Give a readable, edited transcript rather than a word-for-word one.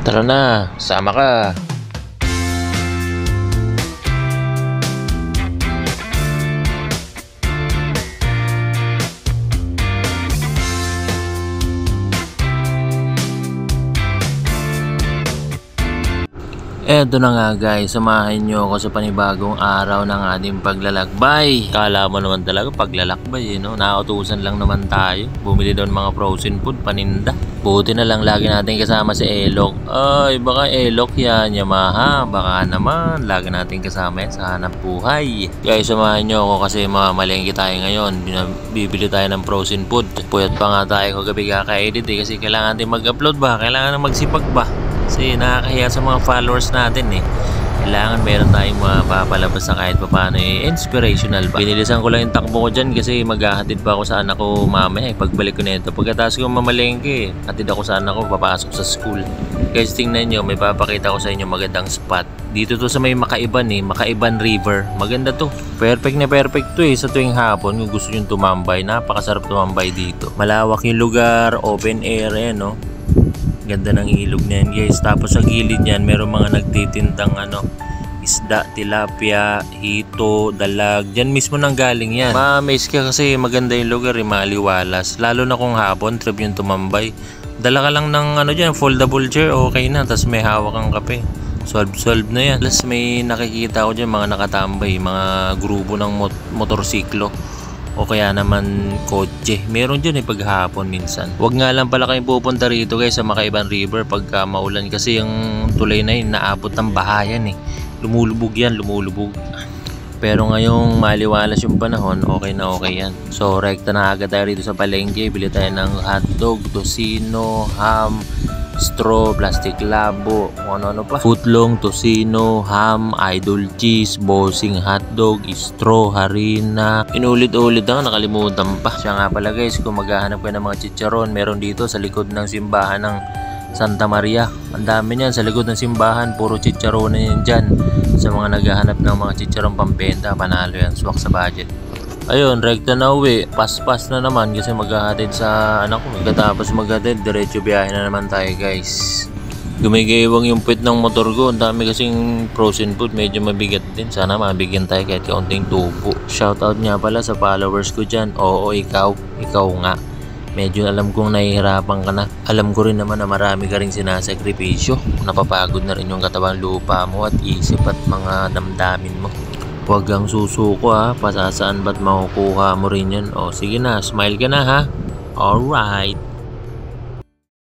Tara na, sama ka. Eto na nga guys, samahan nyo ako sa panibagong araw ng ating paglalakbay. Kala mo naman talaga paglalakbay no? Nakautusan lang naman tayo. Bumili doon mga frozen food, paninda. Buti na lang lagi natin kasama si Elok. Ay, baka Elok yan, Yamaha. Baka naman, lagi natin kasama yan sa hanap buhay. Guys, samahan nyo ako kasi mamalengke tayo ngayon. Bibili tayo ng frozen food. Puyat pa nga tayo kagabi kaka-edit kasi kailangan natin mag-upload ba? Kailangan na magsipag ba? Kasi nakakahiya sa mga followers natin eh. Kailangan meron tayong mapapalabas na kahit paano inspirational ba. Binilisan ko lang yung takbo ko dyan kasi maghahatid pa ako sa anak ko mamaya pagbalik ko nito. Pagkatapos ko mamalengke, hatid ako sa anak ko papasok sa school. Guys, tingnan nyo, may papakita ko sa inyo magandang spot. Dito to sa may Makaiban Makaiban River. Maganda to. Perfect na perfect to sa tuwing hapon kung gusto nyo tumambay. Napakasarap tumambay dito. Malawak yung lugar, open air no. Ganda ng ilog na yan guys. Tapos sa gilid yan meron mga nagtitindang isda, tilapia, hito, dalag. Diyan mismo nang galing yan. Ma-amaze ka kasi maganda yung lugar maliwalas. Lalo na kung hapon trip yung tumambay. Dala ka lang ng dyan, foldable chair, okay na. Tapos may hawak kang kape. Solve na yan. Plus may nakikita ko dyan mga nakatambay, mga grupo ng motorsiklo. O kaya naman kotse. Meron dyan paghapon minsan. Huwag nga lang pala kayong pupunta rito guys sa Makaiban River pagka maulan kasi yung tulay na yun naabot ng bahayan Lumulubog yan, lumulubog. Pero ngayong maliwalas yung panahon, okay na okay yan. So rekta na agad tayo rito sa palengke. Bili tayo ng hotdog, tocino, ham, straw, plastic labo, ano pa, footlong, tocino, ham, idol cheese, bossing hotdog, straw, harina. Inulit-ulit nakalimutan pa. Siya nga pala guys, kung maghahanap kayo ng mga chicharon, meron dito sa likod ng simbahan ng Santa Maria. Ang dami niyan sa likod ng simbahan, puro chicharon na yan dyan. Sa mga naghahanap ng mga chicharon pampenta, panalo yan, swak sa budget. Ayun, rekta na uwi. Pas-pas na naman kasi maghahatid sa anak ko. Pagkatapos maghatid, diretso biyahe na naman tayo guys. Gumigaywang yung puwit ng motor ko. Ang dami kasing frozen food, medyo mabigat din. Sana mabigyan tayo kahit kaunting tubo. Shoutout nga pala sa followers ko dyan. Oo, ikaw nga. Medyo alam kong nahihirapan ka na. Alam ko rin naman na marami ka rin sinasakripisyo. Napapagod na rin yung katawan lupa mo at isip at mga damdamin mo. Huwag kang susuko pasasaan ba't makukuha mo rin yun. O sige na, smile ka na ha. Alright.